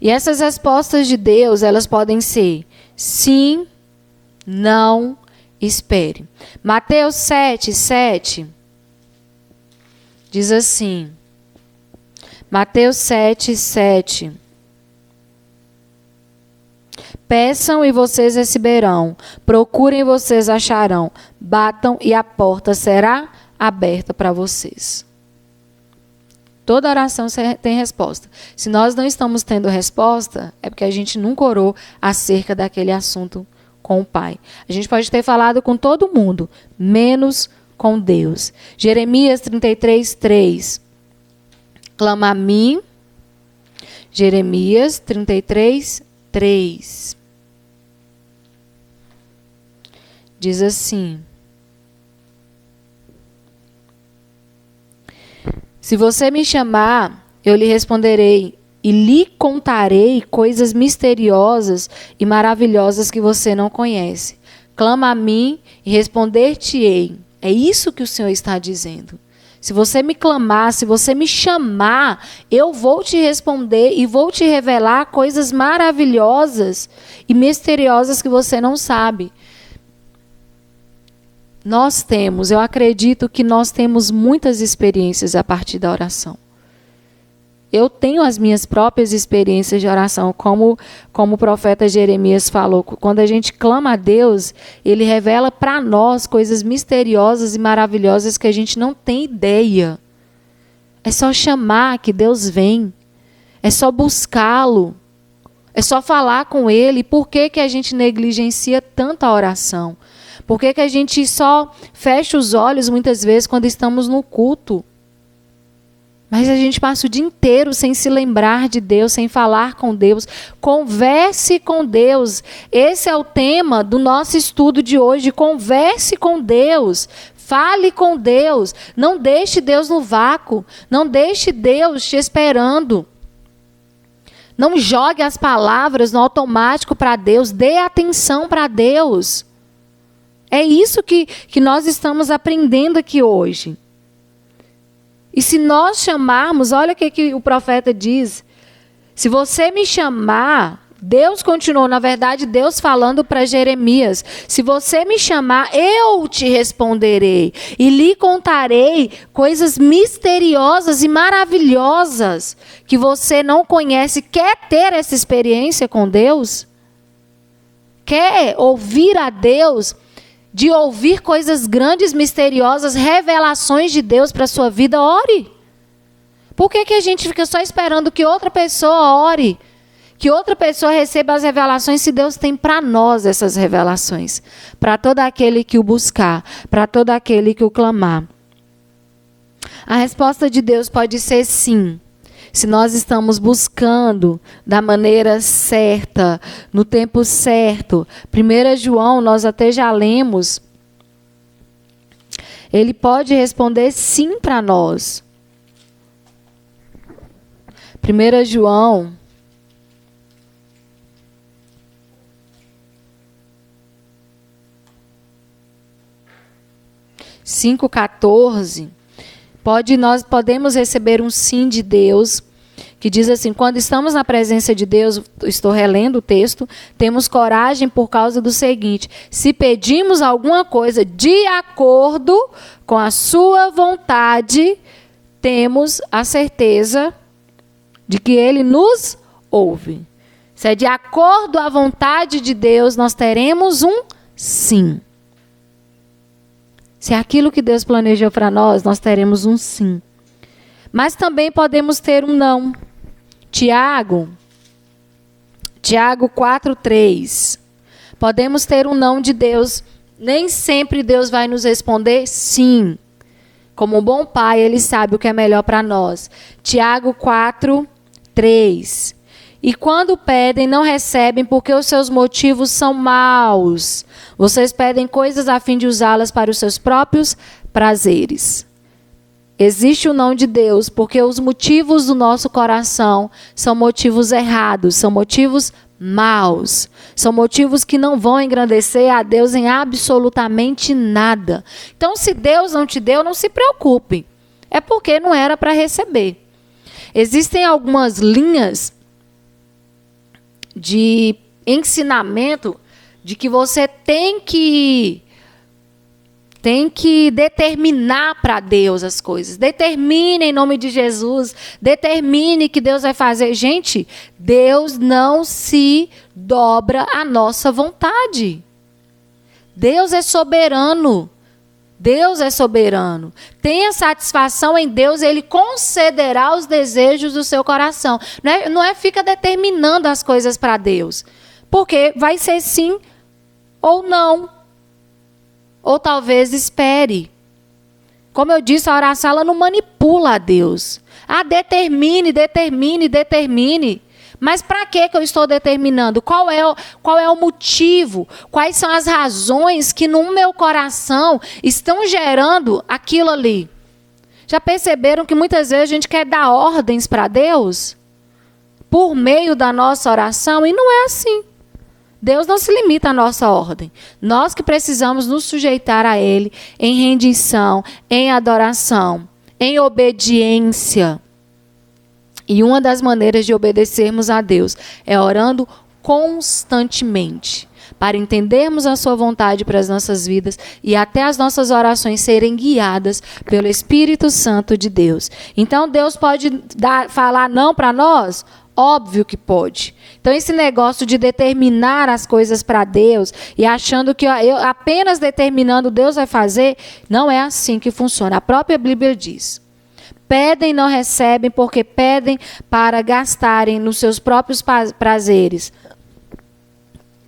E essas respostas de Deus, elas podem ser sim, não, espere. Mateus 7:7 diz assim. Mateus 7:7. Peçam e vocês receberão. Procurem e vocês acharão. Batam e a porta será aberta para vocês. Toda oração tem resposta. Se nós não estamos tendo resposta, é porque a gente nunca orou acerca daquele assunto com o Pai. A gente pode ter falado com todo mundo, menos com Deus. Jeremias 33:3. Clama a mim. Jeremias 33:3. Diz assim: se você me chamar, eu lhe responderei e lhe contarei coisas misteriosas e maravilhosas que você não conhece. Clama a mim e responder-te-ei. É isso que o Senhor está dizendo. Se você me clamar, se você me chamar, eu vou te responder e vou te revelar coisas maravilhosas e misteriosas que você não sabe. Eu acredito que nós temos muitas experiências a partir da oração. Eu tenho as minhas próprias experiências de oração, como o profeta Jeremias falou. Quando a gente clama a Deus, Ele revela para nós coisas misteriosas e maravilhosas que a gente não tem ideia. É só chamar que Deus vem. É só buscá-lo. É só falar com Ele. Por que a gente negligencia tanto a oração? Por que a gente só fecha os olhos muitas vezes quando estamos no culto? Mas a gente passa o dia inteiro sem se lembrar de Deus, sem falar com Deus. Converse com Deus. Esse é o tema do nosso estudo de hoje. Converse com Deus. Fale com Deus. Não deixe Deus no vácuo. Não deixe Deus te esperando. Não jogue as palavras no automático para Deus. Dê atenção para Deus. É isso que nós estamos aprendendo aqui hoje. E se nós chamarmos, olha o que o profeta diz. Se você me chamar, Deus continuou, na verdade, Deus falando para Jeremias. Se você me chamar, eu te responderei. E lhe contarei coisas misteriosas e maravilhosas que você não conhece. Quer ter essa experiência com Deus? Quer ouvir a Deus? De ouvir coisas grandes, misteriosas, revelações de Deus para a sua vida, ore. Por que a gente fica só esperando que outra pessoa ore? Que outra pessoa receba as revelações se Deus tem para nós essas revelações? Para todo aquele que o buscar, para todo aquele que o clamar. A resposta de Deus pode ser sim. Se nós estamos buscando da maneira certa, no tempo certo. 1 João, nós até já lemos. Ele pode responder sim para nós. 1 João 5,14, nós podemos receber um sim de Deus, que diz assim: quando estamos na presença de Deus, estou relendo o texto, temos coragem por causa do seguinte: se pedimos alguma coisa de acordo com a sua vontade, temos a certeza de que Ele nos ouve. Se é de acordo à vontade de Deus, nós teremos um sim. Se é aquilo que Deus planejou para nós, nós teremos um sim. Mas também podemos ter um não. Tiago 4:3. Podemos ter um não de Deus. Nem sempre Deus vai nos responder sim. Como um bom pai, Ele sabe o que é melhor para nós. Tiago 4:3. E quando pedem, não recebem, porque os seus motivos são maus. Vocês pedem coisas a fim de usá-las para os seus próprios prazeres. Existe o não de Deus, porque os motivos do nosso coração são motivos errados, são motivos maus. São motivos que não vão engrandecer a Deus em absolutamente nada. Então, se Deus não te deu, não se preocupe. É porque não era para receber. Existem algumas linhas de ensinamento de que você tem que determinar para Deus as coisas. Determine em nome de Jesus. Determine que Deus vai fazer. Gente, Deus não se dobra à nossa vontade. Deus é soberano. Deus é soberano. Tenha satisfação em Deus, Ele concederá os desejos do seu coração. Não é fica determinando as coisas para Deus. Porque vai ser sim ou não. Ou talvez espere. Como eu disse, a oração ela não manipula a Deus. Determine. Mas para que eu estou determinando? Qual é o motivo? Quais são as razões que no meu coração estão gerando aquilo ali? Já perceberam que muitas vezes a gente quer dar ordens para Deus? Por meio da nossa oração? E não é assim. Deus não se limita à nossa ordem. Nós que precisamos nos sujeitar a Ele em rendição, em adoração, em obediência. E uma das maneiras de obedecermos a Deus é orando constantemente, para entendermos a sua vontade para as nossas vidas e até as nossas orações serem guiadas pelo Espírito Santo de Deus. Então Deus pode falar não para nós? Óbvio que pode. Então esse negócio de determinar as coisas para Deus e achando que eu apenas determinando Deus vai fazer, não é assim que funciona. A própria Bíblia diz: pedem e não recebem, porque pedem para gastarem nos seus próprios prazeres.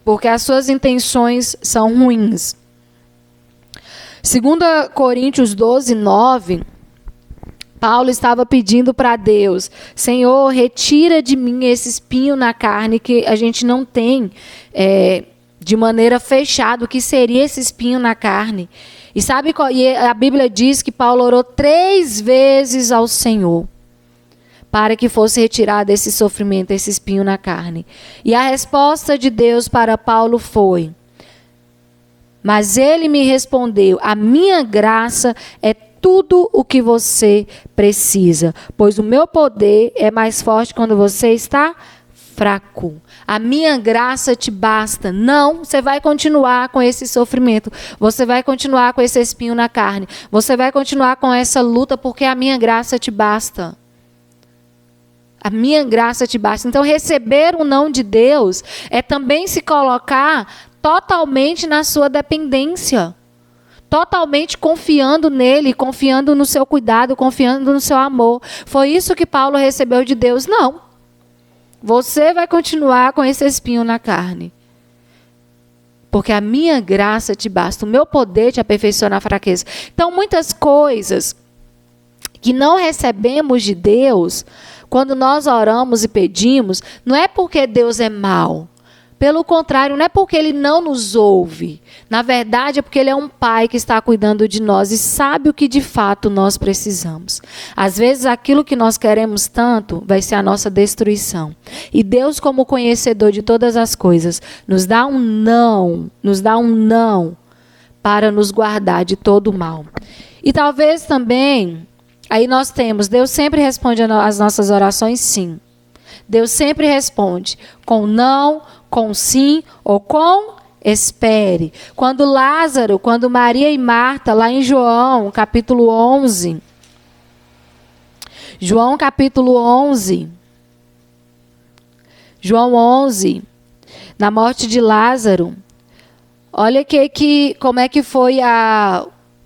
Porque as suas intenções são ruins. 2 Coríntios 12:9, Paulo estava pedindo para Deus: Senhor, retira de mim esse espinho na carne que a gente não tem de maneira fechada. O que seria esse espinho na carne? E sabe, e a Bíblia diz que Paulo orou 3 vezes ao Senhor para que fosse retirado esse sofrimento, esse espinho na carne. E a resposta de Deus para Paulo foi: mas ele me respondeu, a minha graça é tudo o que você precisa, pois o meu poder é mais forte quando você está fraco. A minha graça te basta. Não, você vai continuar com esse sofrimento. Você vai continuar com esse espinho na carne. Você vai continuar com essa luta porque a minha graça te basta. A minha graça te basta. Então, receber o não de Deus é também se colocar totalmente na sua dependência. Totalmente confiando nele, confiando no seu cuidado, confiando no seu amor. Foi isso que Paulo recebeu de Deus? Não. Você vai continuar com esse espinho na carne. Porque a minha graça te basta. O meu poder te aperfeiçoa na fraqueza. Então, muitas coisas que não recebemos de Deus, quando nós oramos e pedimos, não é porque Deus é mau. Pelo contrário, não é porque Ele não nos ouve. Na verdade, é porque Ele é um Pai que está cuidando de nós e sabe o que de fato nós precisamos. Às vezes, aquilo que nós queremos tanto vai ser a nossa destruição. E Deus, como conhecedor de todas as coisas, nos dá um não para nos guardar de todo o mal. E talvez também, aí nós temos, Deus sempre responde às nossas orações sim. Deus sempre responde com não, com sim ou com espere. Quando Maria e Marta, lá em João capítulo 11, João 11, na morte de Lázaro, olha como é que foi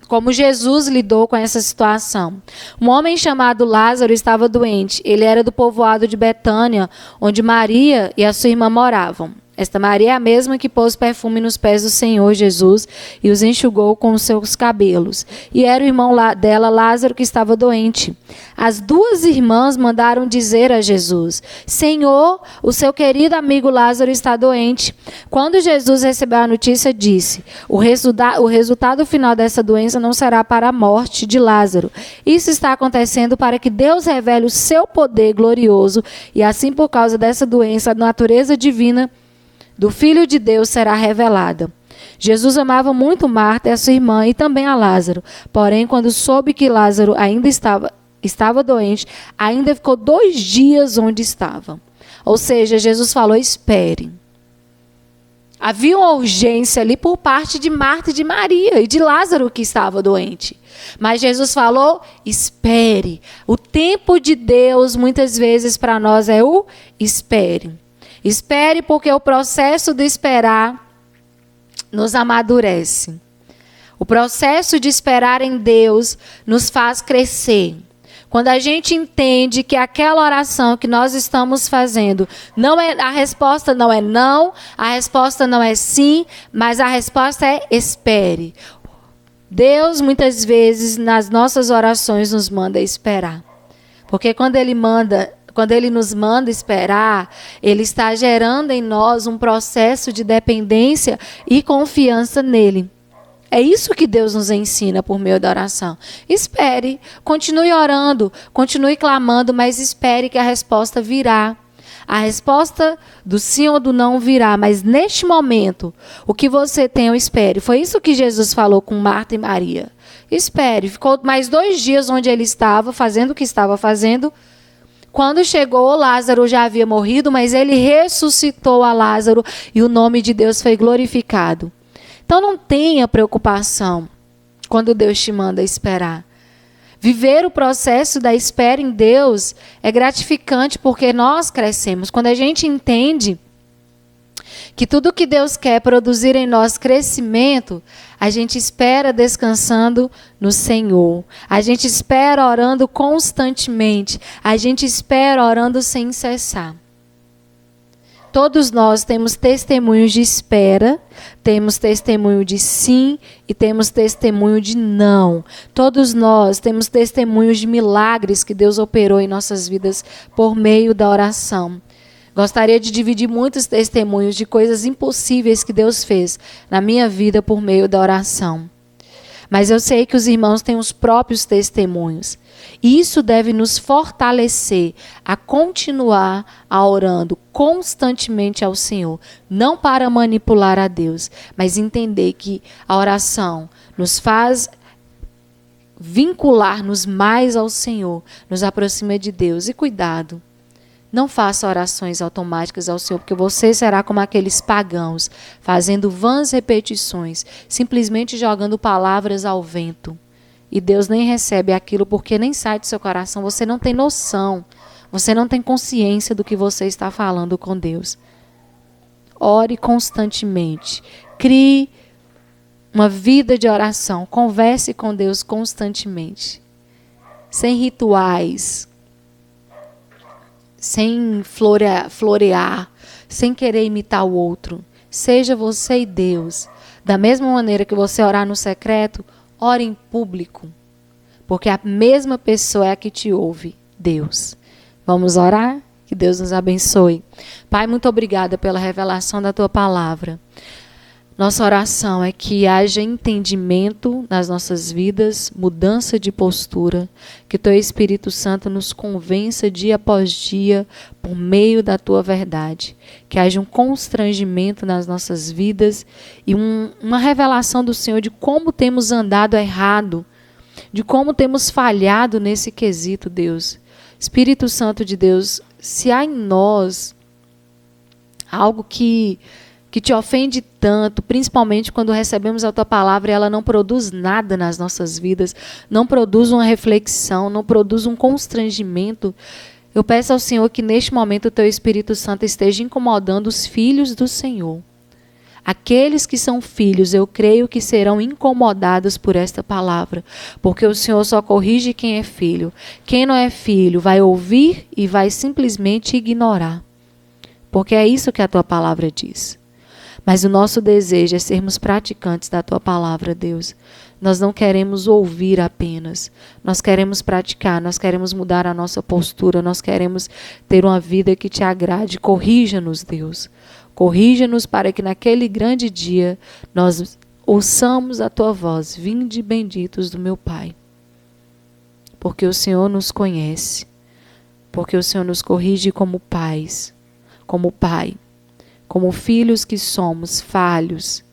como Jesus lidou com essa situação. Um homem chamado Lázaro estava doente. Ele era do povoado de Betânia, onde Maria e a sua irmã moravam. Esta Maria é a mesma que pôs perfume nos pés do Senhor Jesus e os enxugou com os seus cabelos. E era o irmão dela, Lázaro, que estava doente. As duas irmãs mandaram dizer a Jesus: Senhor, o seu querido amigo Lázaro está doente. Quando Jesus recebeu a notícia, disse: o resultado final dessa doença não será para a morte de Lázaro. Isso está acontecendo para que Deus revele o seu poder glorioso e assim, por causa dessa doença, a natureza divina do Filho de Deus será revelada. Jesus amava muito Marta e a sua irmã e também a Lázaro. Porém, quando soube que Lázaro ainda estava doente, ainda ficou 2 dias onde estava. Ou seja, Jesus falou: espere. Havia uma urgência ali por parte de Marta e de Maria e de Lázaro que estava doente. Mas Jesus falou: espere. O tempo de Deus, muitas vezes, para nós é o espere. Espere, porque o processo de esperar nos amadurece. O processo de esperar em Deus nos faz crescer. Quando a gente entende que aquela oração que nós estamos fazendo, a resposta não é não, a resposta não é sim, mas a resposta é espere. Deus, muitas vezes, nas nossas orações, nos manda esperar. Porque quando Ele nos manda esperar, Ele está gerando em nós um processo de dependência e confiança nele. É isso que Deus nos ensina por meio da oração. Espere, continue orando, continue clamando, mas espere que a resposta virá. A resposta do sim ou do não virá, mas neste momento, o que você tem, eu espere. Foi isso que Jesus falou com Marta e Maria. Espere, ficou mais 2 dias onde ele estava, fazendo o que estava fazendo. Quando chegou, Lázaro já havia morrido, mas ele ressuscitou a Lázaro e o nome de Deus foi glorificado. Então não tenha preocupação quando Deus te manda esperar. Viver o processo da espera em Deus é gratificante porque nós crescemos. Quando a gente entende que tudo que Deus quer produzir em nós crescimento, a gente espera descansando no Senhor. A gente espera orando constantemente. A gente espera orando sem cessar. Todos nós temos testemunhos de espera, temos testemunho de sim e temos testemunho de não. Todos nós temos testemunhos de milagres que Deus operou em nossas vidas por meio da oração. Gostaria de dividir muitos testemunhos de coisas impossíveis que Deus fez na minha vida por meio da oração. Mas eu sei que os irmãos têm os próprios testemunhos. E isso deve nos fortalecer a continuar orando constantemente ao Senhor. Não para manipular a Deus, mas entender que a oração nos faz vincular-nos mais ao Senhor, nos aproxima de Deus. E cuidado, não faça orações automáticas ao Senhor, porque você será como aqueles pagãos, fazendo vãs repetições, simplesmente jogando palavras ao vento. E Deus nem recebe aquilo porque nem sai do seu coração. Você não tem noção, você não tem consciência do que você está falando com Deus. Ore constantemente. Crie uma vida de oração. Converse com Deus constantemente. Sem rituais. Sem florear, sem querer imitar o outro. Seja você e Deus. Da mesma maneira que você orar no secreto, ore em público. porque a mesma pessoa é a que te ouve, Deus. Vamos orar? Que Deus nos abençoe. Pai, muito obrigada pela revelação da tua palavra. Nossa oração é que haja entendimento nas nossas vidas, mudança de postura, que o teu Espírito Santo nos convença dia após dia por meio da tua verdade, que haja um constrangimento nas nossas vidas e uma revelação do Senhor de como temos andado errado, de como temos falhado nesse quesito, Deus. Espírito Santo de Deus, se há em nós algo que te ofende tanto, principalmente quando recebemos a tua palavra e ela não produz nada nas nossas vidas, não produz uma reflexão, não produz um constrangimento, eu peço ao Senhor que neste momento o teu Espírito Santo esteja incomodando os filhos do Senhor. Aqueles que são filhos, eu creio que serão incomodados por esta palavra, porque o Senhor só corrige quem é filho. Quem não é filho vai ouvir e vai simplesmente ignorar, porque é isso que a tua palavra diz. Mas o nosso desejo é sermos praticantes da tua palavra, Deus. Nós não queremos ouvir apenas. Nós queremos praticar, nós queremos mudar a nossa postura, nós queremos ter uma vida que te agrade. Corrija-nos, Deus. Corrija-nos para que naquele grande dia nós ouçamos a tua voz. Vinde benditos do meu Pai. Porque o Senhor nos conhece. Porque o Senhor nos corrige como pais, como Pai. Como filhos que somos falhos,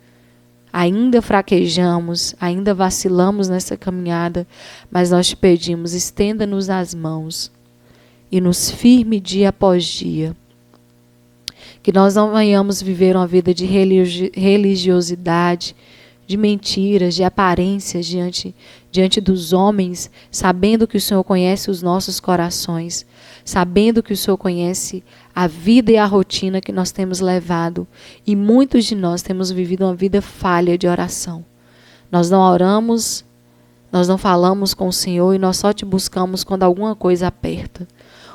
ainda fraquejamos, ainda vacilamos nessa caminhada, mas nós te pedimos, estenda-nos as mãos e nos firme dia após dia. Que nós não venhamos viver uma vida de religiosidade, de mentiras, de aparências diante dos homens, sabendo que o Senhor conhece os nossos corações, sabendo que o Senhor conhece a vida e a rotina que nós temos levado. E muitos de nós temos vivido uma vida falha de oração. Nós não oramos, nós não falamos com o Senhor e nós só te buscamos quando alguma coisa aperta.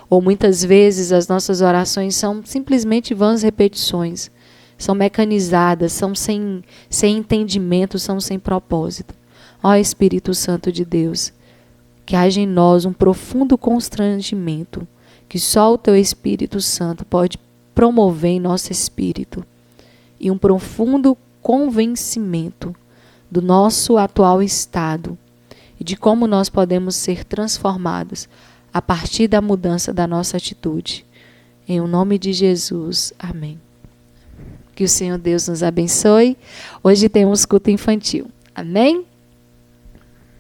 Ou muitas vezes as nossas orações são simplesmente vãs repetições. São mecanizadas, são sem entendimento, são sem propósito. Ó Espírito Santo de Deus, que haja em nós um profundo constrangimento, que só o teu Espírito Santo pode promover em nosso espírito, e um profundo convencimento do nosso atual estado e de como nós podemos ser transformados a partir da mudança da nossa atitude. Em o nome de Jesus. Amém. Que o Senhor Deus nos abençoe. Hoje temos culto infantil. Amém?